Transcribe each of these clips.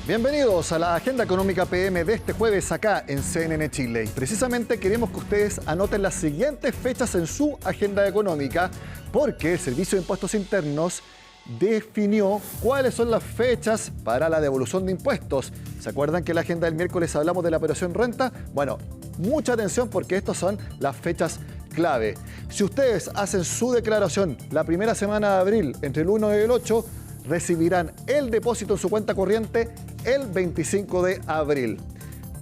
Bienvenidos a la Agenda Económica PM de este jueves acá en CNN Chile. Y precisamente queremos que ustedes anoten las siguientes fechas en su agenda económica porque el Servicio de Impuestos Internos definió cuáles son las fechas para la devolución de impuestos. ¿Se acuerdan que en la agenda del miércoles hablamos de la operación renta? Bueno, mucha atención porque estas son las fechas clave. Si ustedes hacen su declaración la primera semana de abril, entre el 1 y el 8, recibirán el depósito en su cuenta corriente el 25 de abril.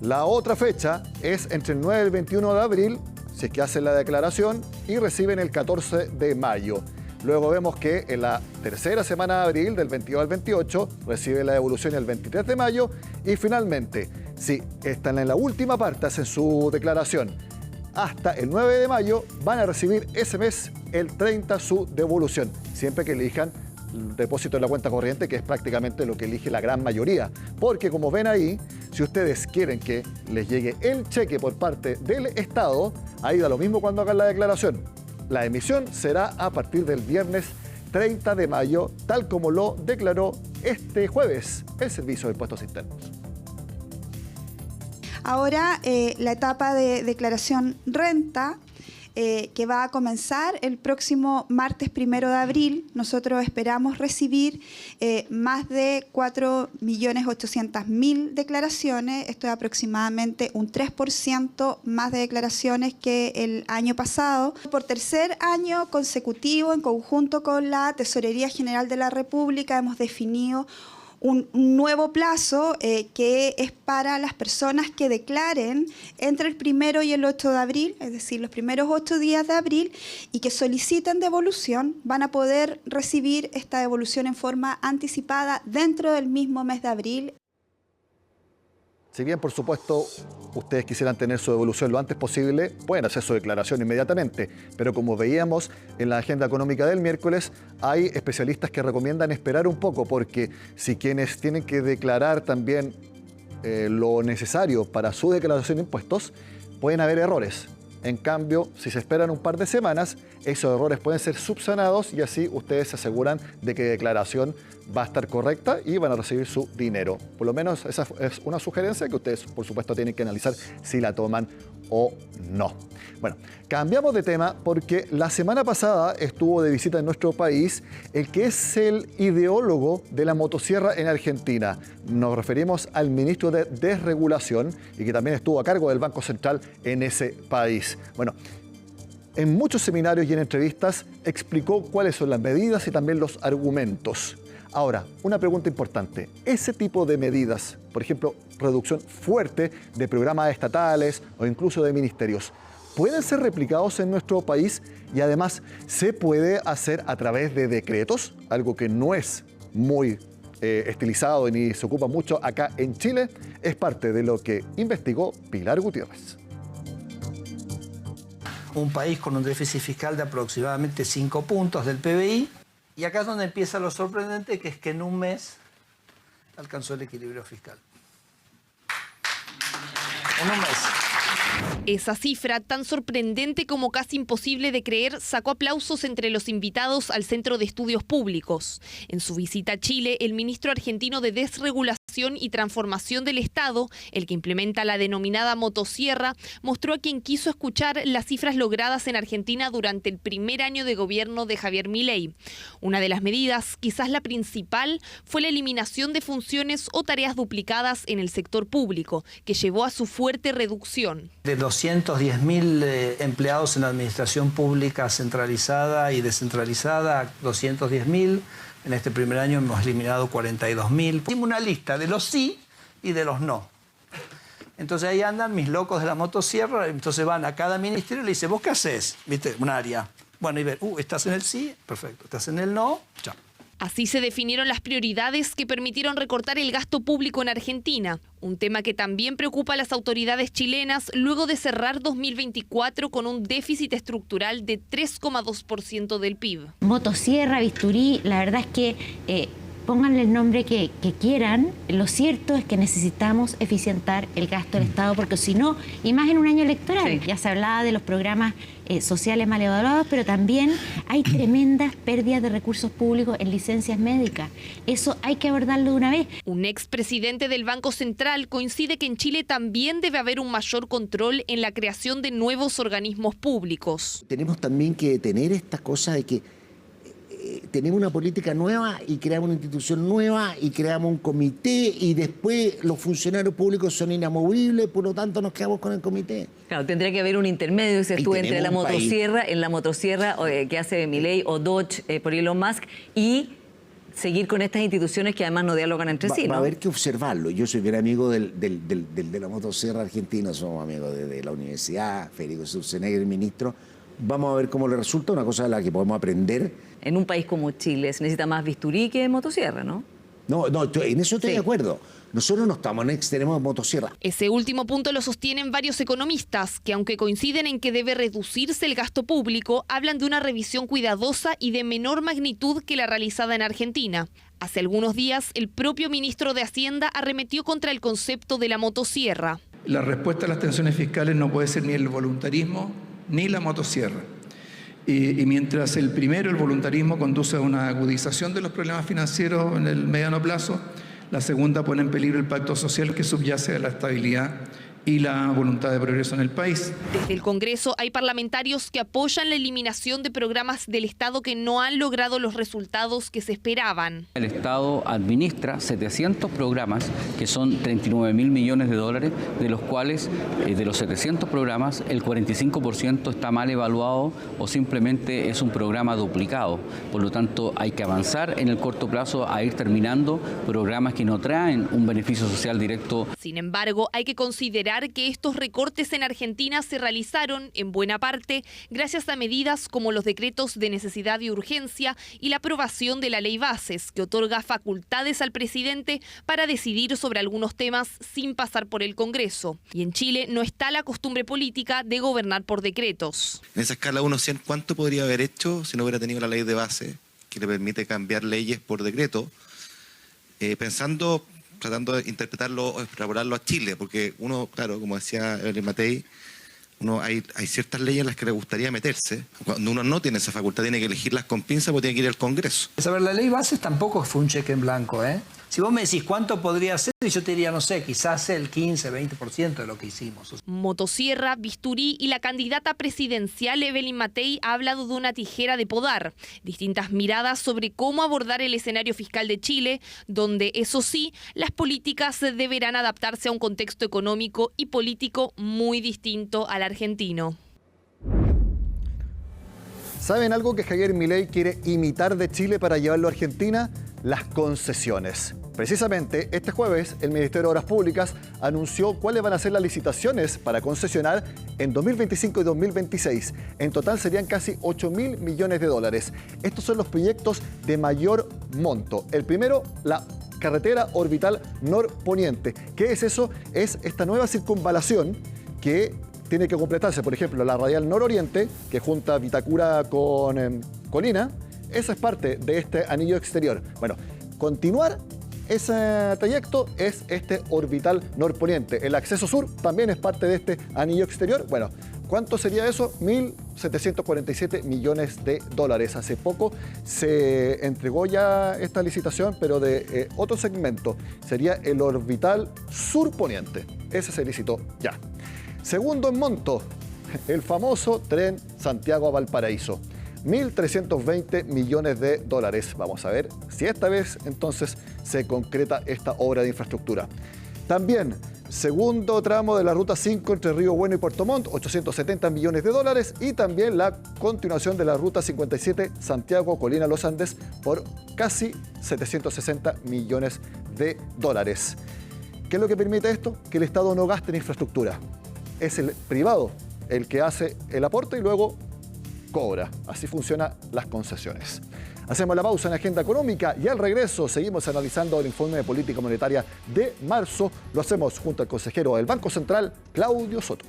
La otra fecha es entre el 9 y el 21 de abril, si es que hacen la declaración, y reciben el 14 de mayo. Luego vemos que en la tercera semana de abril, del 22 al 28, reciben la devolución el 23 de mayo. Y finalmente, si están en la última parte, hacen su declaración hasta el 9 de mayo, van a recibir ese mes, el 30, su devolución, siempre que elijan el depósito en la cuenta corriente, que es prácticamente lo que elige la gran mayoría. Porque como ven ahí, si ustedes quieren que les llegue el cheque por parte del Estado, ahí da lo mismo cuando hagan la declaración. La emisión será a partir del viernes 30 de mayo, tal como lo declaró este jueves el Servicio de Impuestos Internos. Ahora la etapa de declaración renta, que va a comenzar el próximo martes 1 de abril. Nosotros esperamos recibir más de 4.800.000 declaraciones. Esto es aproximadamente un 3% más de declaraciones que el año pasado. Por tercer año consecutivo, en conjunto con la Tesorería General de la República, hemos definido un nuevo plazo que es para las personas que declaren entre el 1 y el 8 de abril, es decir, los primeros 8 días de abril, y que soliciten devolución. Van a poder recibir esta devolución en forma anticipada dentro del mismo mes de abril. Si bien, por supuesto, ustedes quisieran tener su devolución lo antes posible, pueden hacer su declaración inmediatamente. Pero como veíamos en la agenda económica del miércoles, hay especialistas que recomiendan esperar un poco, porque si quienes tienen que declarar también lo necesario para su declaración de impuestos, pueden haber errores. En cambio, si se esperan un par de semanas, esos errores pueden ser subsanados y así ustedes se aseguran de que la declaración va a estar correcta y van a recibir su dinero. Por lo menos esa es una sugerencia que ustedes, por supuesto, tienen que analizar si la toman o no. Bueno, cambiamos de tema porque la semana pasada estuvo de visita en nuestro país el que es el ideólogo de la motosierra en Argentina. Nos referimos al ministro de Desregulación y que también estuvo a cargo del Banco Central en ese país. Bueno, en muchos seminarios y en entrevistas explicó cuáles son las medidas y también los argumentos. Ahora, una pregunta importante. Ese tipo de medidas, por ejemplo, reducción fuerte de programas estatales o incluso de ministerios, ¿pueden ser replicados en nuestro país? Y además, ¿se puede hacer a través de decretos? Algo que no es muy estilizado ni se ocupa mucho acá en Chile. Es parte de lo que investigó Pilar Gutiérrez. Un país con un déficit fiscal de aproximadamente 5 puntos del PBI. Y acá es donde empieza lo sorprendente, que es que en un mes alcanzó el equilibrio fiscal. En un mes. Esa cifra, tan sorprendente como casi imposible de creer, sacó aplausos entre los invitados al Centro de Estudios Públicos. En su visita a Chile, el ministro argentino de Desregulación y Transformación del Estado, el que implementa la denominada motosierra, mostró a quien quiso escuchar las cifras logradas en Argentina durante el primer año de gobierno de Javier Milei. Una de las medidas, quizás la principal, fue la eliminación de funciones o tareas duplicadas en el sector público, que llevó a su fuerte reducción. De 210.000 empleados en la administración pública centralizada y descentralizada, 210.000. En este primer año hemos eliminado 42.000. Hicimos una lista de los sí y de los no. Entonces ahí andan mis locos de la motosierra, entonces van a cada ministerio y le dicen, ¿vos qué haces? ¿Viste? Un área. Bueno, y ven, ¿estás en el sí? Perfecto. ¿Estás en el no? Chao. Así se definieron las prioridades que permitieron recortar el gasto público en Argentina, un tema que también preocupa a las autoridades chilenas luego de cerrar 2024 con un déficit estructural de 3,2% del PIB. Motosierra, bisturí, la verdad es que pónganle el nombre que quieran. Lo cierto es que necesitamos eficientar el gasto del Estado, porque si no, y más en un año electoral, sí. Ya se hablaba de los programas sociales mal evaluados, pero también hay tremendas pérdidas de recursos públicos en licencias médicas. Eso hay que abordarlo de una vez. Un expresidente del Banco Central coincide que en Chile también debe haber un mayor control en la creación de nuevos organismos públicos. Tenemos también que tener esta cosa de que tenemos una política nueva y creamos una institución nueva y creamos un comité y después los funcionarios públicos son inamovibles, por lo tanto nos quedamos con el comité. Claro, tendría que haber un intermedio, dices tú, entre la motosierra que hace Milei o Dodge por Elon Musk y seguir con estas instituciones que además no dialogan entre sí, ¿no? Va a haber que observarlo. Yo soy bien amigo de la motosierra argentina, somos amigos de la universidad, Federico Sturzenegger, el ministro. Vamos a ver cómo le resulta, una cosa de la que podemos aprender. En un país como Chile se necesita más bisturí que motosierra, ¿no? No, en eso estoy de acuerdo. Nosotros no estamos en extremo de motosierra. Ese último punto lo sostienen varios economistas, que aunque coinciden en que debe reducirse el gasto público, hablan de una revisión cuidadosa y de menor magnitud que la realizada en Argentina. Hace algunos días, el propio ministro de Hacienda arremetió contra el concepto de la motosierra. La respuesta a las tensiones fiscales no puede ser ni el voluntarismo ni la motosierra. Y mientras el voluntarismo, conduce a una agudización de los problemas financieros en el mediano plazo, la segunda pone en peligro el pacto social que subyace a la estabilidad y la voluntad de progreso en el país. Desde el Congreso hay parlamentarios que apoyan la eliminación de programas del Estado que no han logrado los resultados que se esperaban. El Estado administra 700 programas que son 39.000 millones de dólares, de los cuales de los 700 programas el 45% está mal evaluado o simplemente es un programa duplicado. Por lo tanto, hay que avanzar en el corto plazo a ir terminando programas que no traen un beneficio social directo. Sin embargo, hay que considerar que estos recortes en Argentina se realizaron, en buena parte, gracias a medidas como los decretos de necesidad y urgencia y la aprobación de la Ley Bases, que otorga facultades al presidente para decidir sobre algunos temas sin pasar por el Congreso. Y en Chile no está la costumbre política de gobernar por decretos. En esa escala 1/100, ¿cuánto podría haber hecho si no hubiera tenido la Ley de Base, que le permite cambiar leyes por decreto, tratando de interpretarlo o extrapolarlo a Chile? Porque uno, claro, como decía Evelyn Matei, hay ciertas leyes en las que le gustaría meterse. Cuando uno no tiene esa facultad, tiene que elegirlas con pinza porque tiene que ir al Congreso. A ver, la ley Bases tampoco fue un cheque en blanco, ¿eh? Si vos me decís cuánto podría ser, yo te diría, no sé, quizás el 15, 20% de lo que hicimos. Motosierra, bisturí y la candidata presidencial Evelyn Matei ha hablado de una tijera de podar. Distintas miradas sobre cómo abordar el escenario fiscal de Chile, donde, eso sí, las políticas deberán adaptarse a un contexto económico y político muy distinto al argentino. ¿Saben algo que Javier Milei quiere imitar de Chile para llevarlo a Argentina? Las concesiones. Precisamente este jueves el Ministerio de Obras Públicas anunció cuáles van a ser las licitaciones para concesionar en 2025 y 2026. En total serían casi 8.000 millones de dólares. Estos son los proyectos de mayor monto. El primero, la carretera orbital norponiente. ¿Qué es eso? Es esta nueva circunvalación que tiene que completarse. Por ejemplo, la radial nororiente, que junta Vitacura con Colina, esa es parte de este anillo exterior. Bueno, continuar ese trayecto es este orbital norponiente. El acceso sur también es parte de este anillo exterior. Bueno, ¿cuánto sería eso? 1.747 millones de dólares. Hace poco se entregó ya esta licitación, pero de otro segmento. Sería el orbital surponiente. Ese se licitó ya. Segundo en monto, el famoso tren Santiago a Valparaíso. 1.320 millones de dólares. Vamos a ver si esta vez entonces se concreta esta obra de infraestructura. También, segundo tramo de la Ruta 5 entre Río Bueno y Puerto Montt, 870 millones de dólares. Y también la continuación de la Ruta 57 Santiago Colina Los Andes por casi 760 millones de dólares. ¿Qué es lo que permite esto? Que el Estado no gaste en infraestructura. Es el privado el que hace el aporte y luego cobra. Así funcionan las concesiones. Hacemos la pausa en Agenda Económica y al regreso seguimos analizando el informe de política monetaria de marzo. Lo hacemos junto al consejero del Banco Central, Claudio Soto.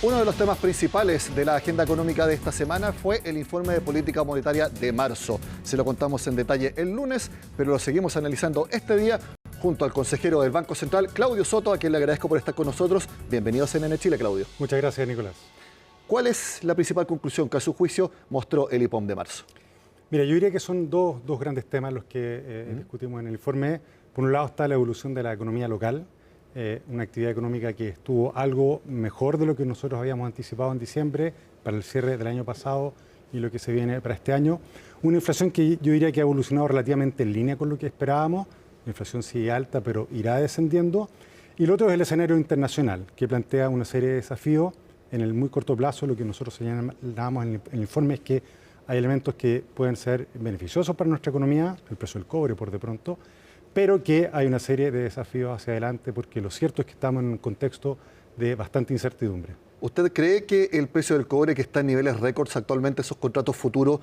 Uno de los temas principales de la agenda económica de esta semana fue el informe de política monetaria de marzo. Se lo contamos en detalle el lunes, pero lo seguimos analizando este día junto al consejero del Banco Central, Claudio Soto, a quien le agradezco por estar con nosotros. Bienvenido a CNN Chile, Claudio. Muchas gracias, Nicolás. ¿Cuál es la principal conclusión que a su juicio mostró el IPOM de marzo? Mira, yo diría que son dos grandes temas los que discutimos en el informe. Por un lado está la evolución de la economía local, una actividad económica que estuvo algo mejor de lo que nosotros habíamos anticipado en diciembre para el cierre del año pasado y lo que se viene para este año. Una inflación que yo diría que ha evolucionado relativamente en línea con lo que esperábamos. La inflación sigue alta, pero irá descendiendo. Y lo otro es el escenario internacional, que plantea una serie de desafíos en el muy corto plazo. Lo que nosotros señalamos en el informe es que hay elementos que pueden ser beneficiosos para nuestra economía, el precio del cobre por de pronto, pero que hay una serie de desafíos hacia adelante, porque lo cierto es que estamos en un contexto de bastante incertidumbre. ¿Usted cree que el precio del cobre, que está en niveles récords actualmente, esos contratos futuros,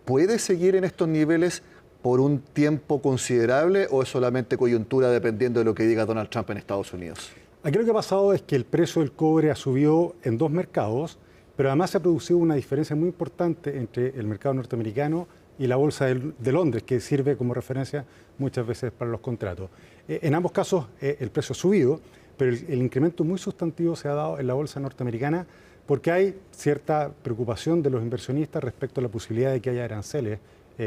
puede seguir en estos niveles por un tiempo considerable o es solamente coyuntura dependiendo de lo que diga Donald Trump en Estados Unidos? Aquí lo que ha pasado es que el precio del cobre ha subido en dos mercados, pero además se ha producido una diferencia muy importante entre el mercado norteamericano y la bolsa de Londres, que sirve como referencia muchas veces para los contratos. En ambos casos el precio ha subido, pero el incremento muy sustantivo se ha dado en la bolsa norteamericana porque hay cierta preocupación de los inversionistas respecto a la posibilidad de que haya aranceles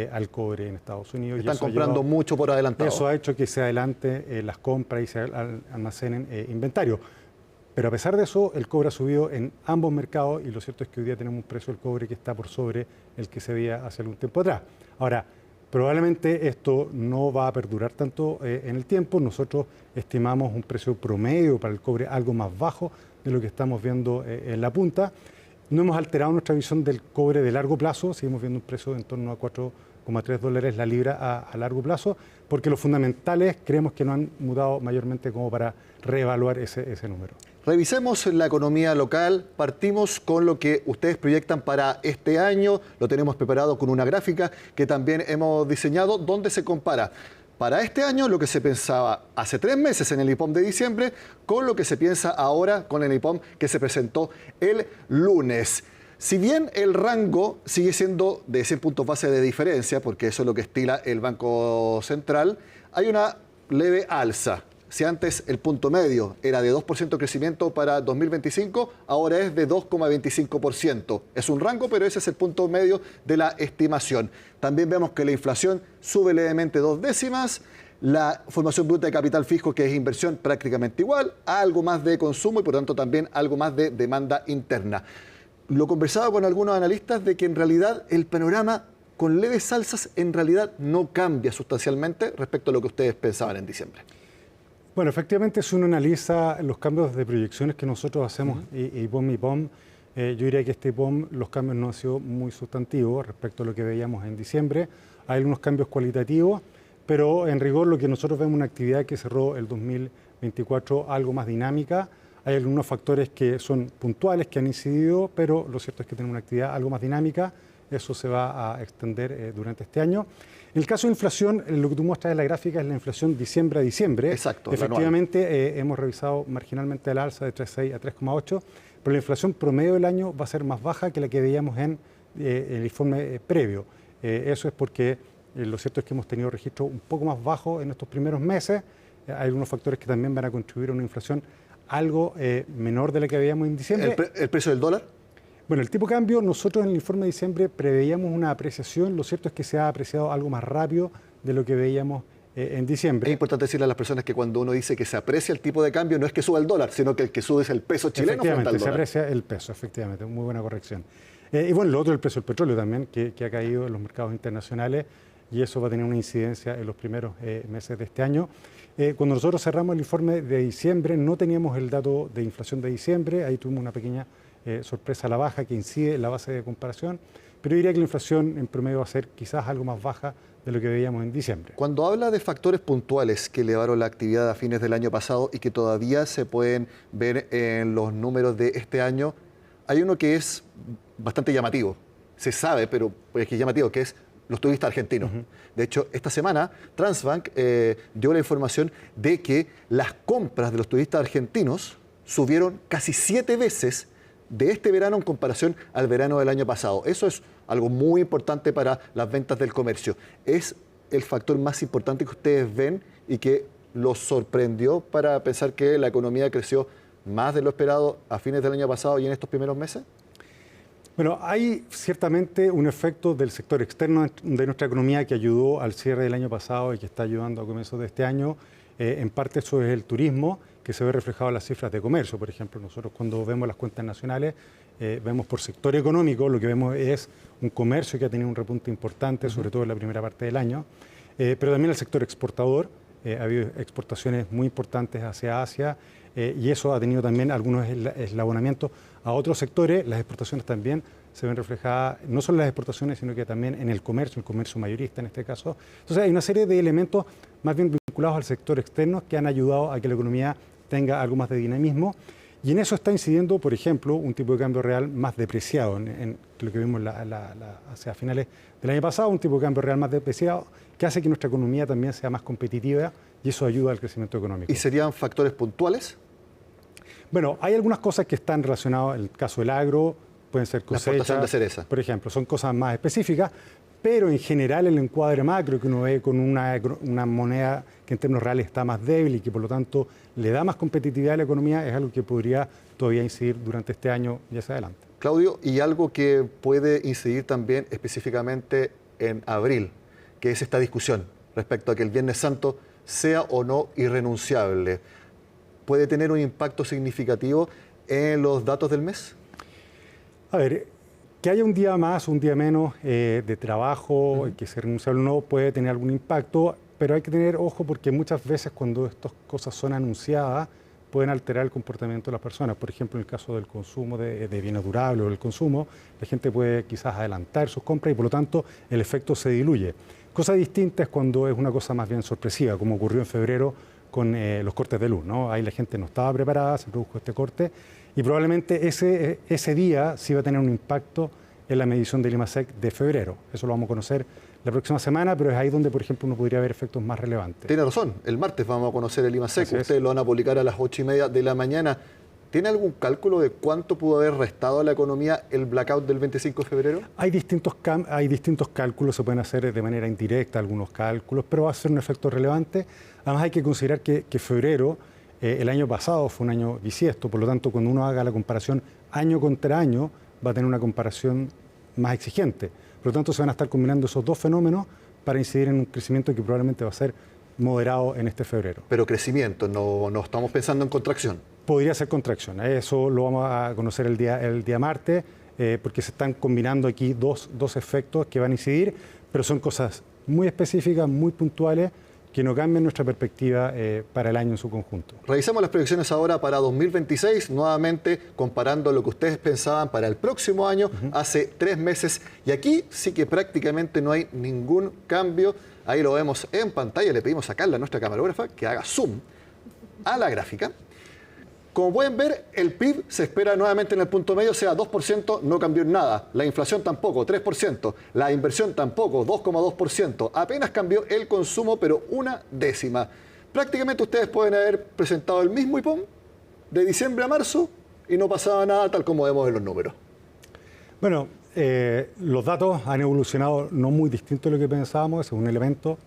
al cobre en Estados Unidos. Están comprando mucho por adelantado. Eso ha hecho que se adelante las compras y se almacenen inventario. Pero a pesar de eso, el cobre ha subido en ambos mercados y lo cierto es que hoy día tenemos un precio del cobre que está por sobre el que se veía hace algún tiempo atrás. Ahora, probablemente esto no va a perdurar tanto en el tiempo. Nosotros estimamos un precio promedio para el cobre algo más bajo de lo que estamos viendo en la punta. No hemos alterado nuestra visión del cobre de largo plazo, seguimos viendo un precio de en torno a $4,3 la libra a largo plazo, porque los fundamentales creemos que no han mudado mayormente como para reevaluar ese número. Revisemos la economía local, partimos con lo que ustedes proyectan para este año, lo tenemos preparado con una gráfica que también hemos diseñado, donde se compara para este año lo que se pensaba hace 3 meses en el IPOM de diciembre con lo que se piensa ahora con el IPOM que se presentó el lunes. Si bien el rango sigue siendo de 100 puntos base de diferencia, porque eso es lo que estila el Banco Central, hay una leve alza. Si antes el punto medio era de 2% de crecimiento para 2025, ahora es de 2,25%. Es un rango, pero ese es el punto medio de la estimación. También vemos que la inflación sube levemente 2 décimas, la formación bruta de capital fijo, que es inversión, prácticamente igual, algo más de consumo y por lo tanto también algo más de demanda interna. Lo conversaba con algunos analistas de que en realidad el panorama con leves alzas en realidad no cambia sustancialmente respecto a lo que ustedes pensaban en diciembre. Bueno, efectivamente, si uno analiza los cambios de proyecciones que nosotros hacemos, IPOM, yo diría que este IPOM, los cambios no han sido muy sustantivos respecto a lo que veíamos en diciembre. Hay algunos cambios cualitativos, pero en rigor lo que nosotros vemos es una actividad que cerró el 2024 algo más dinámica. Hay algunos factores que son puntuales, que han incidido, pero lo cierto es que tenemos una actividad algo más dinámica. Eso se va a extender durante este año. En el caso de inflación, lo que tú muestras en la gráfica es la inflación diciembre a diciembre. Exacto. Efectivamente, hemos revisado marginalmente el alza de 3,6 a 3,8, pero la inflación promedio del año va a ser más baja que la que veíamos en el informe previo. Eso es porque lo cierto es que hemos tenido registros un poco más bajos en estos primeros meses. Hay algunos factores que también van a contribuir a una inflación algo menor de la que veíamos en diciembre. ¿El precio del dólar? Bueno, el tipo de cambio, nosotros en el informe de diciembre preveíamos una apreciación, lo cierto es que se ha apreciado algo más rápido de lo que veíamos en diciembre. Es importante decirle a las personas que cuando uno dice que se aprecia el tipo de cambio, no es que suba el dólar, sino que el que sube es el peso chileno frente al dólar. Se aprecia el peso, efectivamente, muy buena corrección. Y bueno, lo otro es el precio del petróleo también, que ha caído en los mercados internacionales y eso va a tener una incidencia en los primeros meses de este año. Cuando nosotros cerramos el informe de diciembre, no teníamos el dato de inflación de diciembre, ahí tuvimos una pequeña sorpresa a la baja que incide en la base de comparación, pero yo diría que la inflación en promedio va a ser quizás algo más baja de lo que veíamos en diciembre. Cuando habla de factores puntuales que elevaron la actividad a fines del año pasado y que todavía se pueden ver en los números de este año, hay uno que es bastante llamativo, se sabe, pero es que es llamativo, que es los turistas argentinos. De hecho, esta semana Transbank dio la información de que las compras de los turistas argentinos subieron casi 7 veces de este verano en comparación al verano del año pasado. Eso es algo muy importante para las ventas del comercio. ¿Es el factor más importante que ustedes ven y que los sorprendió para pensar que la economía creció más de lo esperado a fines del año pasado y en estos primeros meses? Bueno, hay ciertamente un efecto del sector externo de nuestra economía que ayudó al cierre del año pasado y que está ayudando a comienzos de este año. En parte eso es el turismo, que se ve reflejado en las cifras de comercio. Por ejemplo, nosotros cuando vemos las cuentas nacionales, vemos por sector económico, lo que vemos es un comercio que ha tenido un repunte importante, sobre todo en la primera parte del año, pero también el sector exportador. Ha habido exportaciones muy importantes hacia Asia y eso ha tenido también algunos eslabonamientos a otros sectores. Las exportaciones también se ven reflejadas, no solo en las exportaciones, sino que también en el comercio mayorista en este caso. Entonces hay una serie de elementos más bien vinculados al sector externo que han ayudado a que la economía tenga algo más de dinamismo. Y en eso está incidiendo, por ejemplo, un tipo de cambio real más depreciado, en lo que vimos hacia finales del año pasado, un tipo de cambio real más depreciado que hace que nuestra economía también sea más competitiva y eso ayuda al crecimiento económico. ¿Y serían factores puntuales? Bueno, hay algunas cosas que están relacionadas, en el caso del agro, pueden ser cosechas, la exportación de cereza, por ejemplo, son cosas más específicas, pero en general el encuadre macro que uno ve con una moneda que en términos reales está más débil y que por lo tanto le da más competitividad a la economía es algo que podría todavía incidir durante este año y hacia adelante. Claudio, y algo que puede incidir también específicamente en abril, que es esta discusión respecto a que el Viernes Santo sea o no irrenunciable. ¿Puede tener un impacto significativo en los datos del mes? A ver, que haya un día más, un día menos de trabajo, que sea renunciable o no, puede tener algún impacto, pero hay que tener ojo porque muchas veces cuando estas cosas son anunciadas pueden alterar el comportamiento de las personas. Por ejemplo, en el caso del consumo de bienes durables o del consumo, la gente puede quizás adelantar sus compras y por lo tanto el efecto se diluye. Cosa distinta es cuando es una cosa más bien sorpresiva, como ocurrió en febrero con los cortes de luz, ¿no? Ahí la gente no estaba preparada, se produjo este corte y probablemente ese día sí va a tener un impacto en la medición del IMASEC de febrero. Eso lo vamos a conocer la próxima semana, pero es ahí donde, por ejemplo, uno podría ver efectos más relevantes. Tiene razón, el martes vamos a conocer el IMASEC, ustedes lo van a publicar a las 8:30 de la mañana. ¿Tiene algún cálculo de cuánto pudo haber restado a la economía el blackout del 25 de febrero? Hay distintos cálculos, se pueden hacer de manera indirecta algunos cálculos, pero va a ser un efecto relevante. Además hay que considerar que febrero, el año pasado, fue un año bisiesto, por lo tanto, cuando uno haga la comparación año contra año, va a tener una comparación más exigente. Por lo tanto, se van a estar combinando esos dos fenómenos para incidir en un crecimiento que probablemente va a ser moderado en este febrero. Pero crecimiento, no estamos pensando en contracción. Podría ser contracción. Eso lo vamos a conocer el día martes, porque se están combinando aquí dos efectos que van a incidir, pero son cosas muy específicas, muy puntuales, que no cambian nuestra perspectiva para el año en su conjunto. Revisemos las proyecciones ahora para 2026, nuevamente comparando lo que ustedes pensaban para el próximo año, hace 3 meses. Y aquí sí que prácticamente no hay ningún cambio. Ahí lo vemos en pantalla. Le pedimos a Carla, nuestra camarógrafa, que haga zoom a la gráfica. Como pueden ver, el PIB se espera nuevamente en el punto medio, sea 2%, no cambió en nada. La inflación tampoco, 3%. La inversión tampoco, 2,2%. Apenas cambió el consumo, pero 1/10. Prácticamente ustedes pueden haber presentado el mismo IPOM de diciembre a marzo y no pasaba nada tal como vemos en los números. Bueno, los datos han evolucionado no muy distinto de lo que pensábamos, ese es un elemento.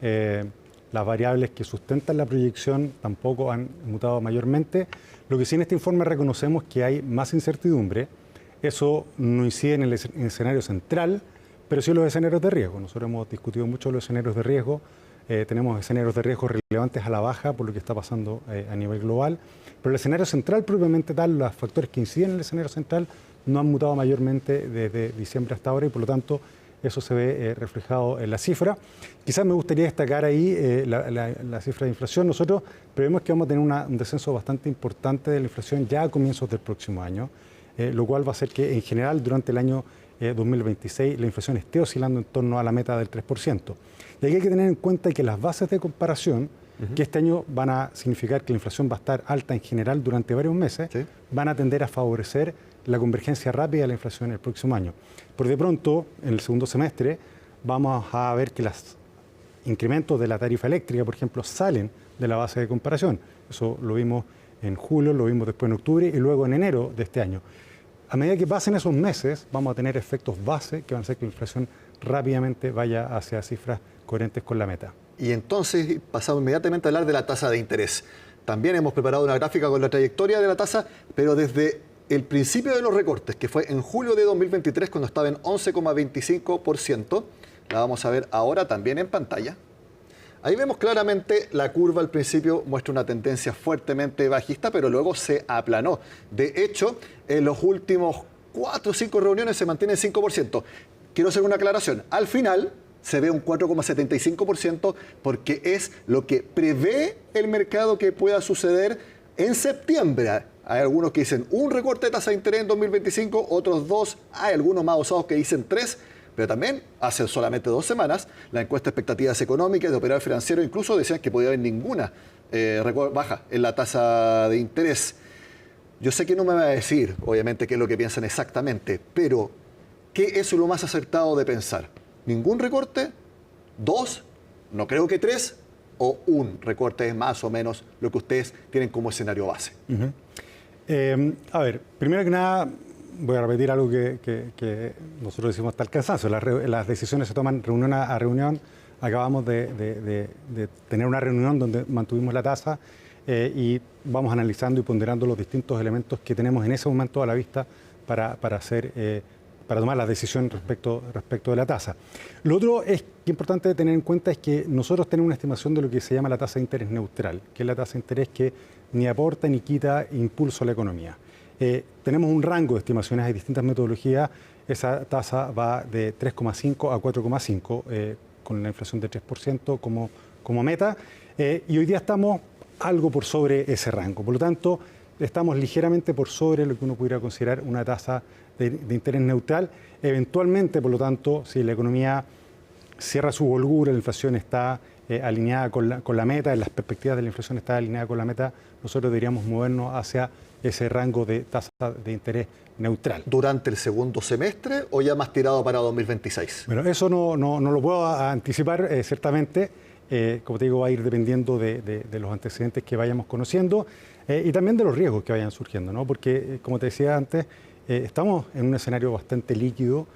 Las variables que sustentan la proyección tampoco han mutado mayormente. Lo que sí en este informe reconocemos que hay más incertidumbre. Eso no incide en el escenario central, pero sí en los escenarios de riesgo. Nosotros hemos discutido mucho los escenarios de riesgo. Tenemos escenarios de riesgo relevantes a la baja por lo que está pasando a nivel global. Pero el escenario central propiamente tal, los factores que inciden en el escenario central no han mutado mayormente desde diciembre hasta ahora y por lo tanto eso se ve reflejado en la cifra. Quizás me gustaría destacar ahí la cifra de inflación. Nosotros prevemos que vamos a tener un descenso bastante importante de la inflación ya a comienzos del próximo año, lo cual va a hacer que en general durante el año 2026 la inflación esté oscilando en torno a la meta del 3%. Y aquí hay que tener en cuenta que las bases de comparación, que este año van a significar que la inflación va a estar alta en general durante varios meses, van a tender a favorecer la convergencia rápida de la inflación el próximo año. Por de pronto, en el segundo semestre, vamos a ver que los incrementos de la tarifa eléctrica, por ejemplo, salen de la base de comparación. Eso lo vimos en julio, lo vimos después en octubre y luego en enero de este año. a medida que pasen esos meses, vamos a tener efectos base que van a hacer que la inflación rápidamente vaya hacia cifras coherentes con la meta. Y entonces pasamos inmediatamente a hablar de la tasa de interés. También hemos preparado una gráfica con la trayectoria de la tasa, pero desde el principio de los recortes, que fue en julio de 2023, cuando estaba en 11,25%, la vamos a ver ahora también en pantalla. Ahí vemos claramente la curva al principio muestra una tendencia fuertemente bajista, pero luego se aplanó. De hecho, en los últimos 4 o 5 reuniones se mantiene en 5%. Quiero hacer una aclaración. Al final se ve un 4,75% porque es lo que prevé el mercado que pueda suceder en septiembre. Hay algunos que dicen un recorte de tasa de interés en 2025, otros 2, hay algunos más osados que dicen 3, pero también hace solamente 2 semanas la encuesta de expectativas económicas de operador financiero incluso decían que podía haber ninguna baja en la tasa de interés. Yo sé que no me va a decir, obviamente, qué es lo que piensan exactamente, pero ¿qué es lo más acertado de pensar? ¿Ningún recorte? ¿2? No creo que 3. ¿O un recorte es más o menos lo que ustedes tienen como escenario base? A ver, primero que nada, voy a repetir algo que nosotros decimos hasta el cansancio. Las decisiones se toman reunión a reunión. Acabamos de tener una reunión donde mantuvimos la tasa y vamos analizando y ponderando los distintos elementos que tenemos en ese momento a la vista para tomar la decisión respecto de la tasa. Lo otro es que importante tener en cuenta es que nosotros tenemos una estimación de lo que se llama la tasa de interés neutral, que es la tasa de interés que ni aporta ni quita impulso a la economía. Tenemos un rango de estimaciones, hay distintas metodologías. Esa tasa va de 3,5 a 4,5 con la inflación de 3% como meta. Y hoy día estamos algo por sobre ese rango. Por lo tanto, estamos ligeramente por sobre lo que uno pudiera considerar una tasa de interés neutral. Eventualmente, por lo tanto, si la economía cierra su holgura, la inflación está alineada con la meta, las perspectivas de la inflación está alineada con la meta, nosotros deberíamos movernos hacia ese rango de tasa de interés neutral. ¿Durante el segundo semestre o ya más tirado para 2026? Bueno, eso no lo puedo anticipar, ciertamente. Como te digo, va a ir dependiendo de los antecedentes que vayamos conociendo y también de los riesgos que vayan surgiendo, ¿no? Porque, como te decía antes, estamos en un escenario bastante líquido.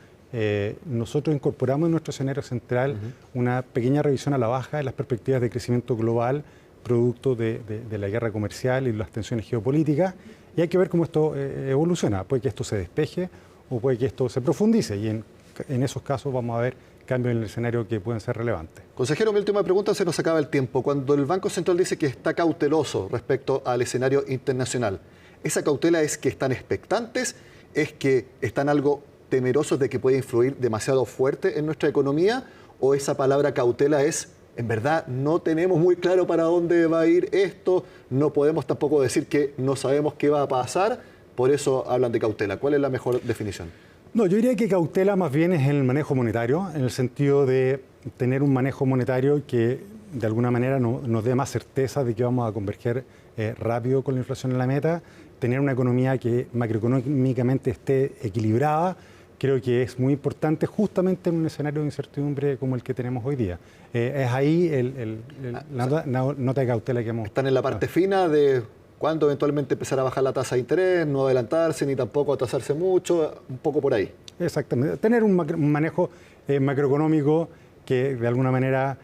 Nosotros incorporamos en nuestro escenario central una pequeña revisión a la baja de las perspectivas de crecimiento global, producto de la guerra comercial y las tensiones geopolíticas, y hay que ver cómo esto evoluciona. Puede que esto se despeje o puede que esto se profundice, y en esos casos vamos a ver cambios en el escenario que pueden ser relevantes. Consejero, mi última pregunta, se nos acaba el tiempo. Cuando el Banco Central dice que está cauteloso respecto al escenario internacional, ¿esa cautela es que están expectantes? ¿Es que están algo temerosos de que pueda influir demasiado fuerte en nuestra economía? ¿O esa palabra cautela es, en verdad, no tenemos muy claro para dónde va a ir esto, no podemos tampoco decir que no sabemos qué va a pasar, por eso hablan de cautela? ¿Cuál es la mejor definición? No, yo diría que cautela más bien es el manejo monetario, en el sentido de tener un manejo monetario que de alguna manera nos dé más certeza de que vamos a converger rápido con la inflación en la meta, tener una economía que macroeconómicamente esté equilibrada. Creo que es muy importante justamente en un escenario de incertidumbre como el que tenemos hoy día. Es ahí la nota de cautela que hemos... Están en la parte fina de cuándo eventualmente empezar a bajar la tasa de interés, no adelantarse ni tampoco atrasarse mucho, un poco por ahí. Exactamente. Tener un manejo macroeconómico que de alguna manera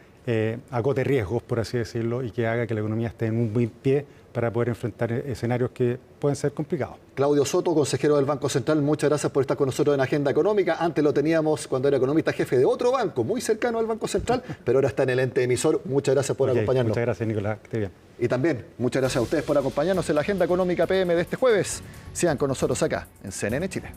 acote riesgos, por así decirlo, y que haga que la economía esté en un buen pie para poder enfrentar escenarios que pueden ser complicados. Claudio Soto, consejero del Banco Central, muchas gracias por estar con nosotros en Agenda Económica. Antes lo teníamos cuando era economista jefe de otro banco, muy cercano al Banco Central, pero ahora está en el ente emisor. Muchas gracias por acompañarnos. Muchas gracias, Nicolás. Que esté bien. Y también, muchas gracias a ustedes por acompañarnos en la Agenda Económica PM de este jueves. Sigan con nosotros acá, en CNN Chile.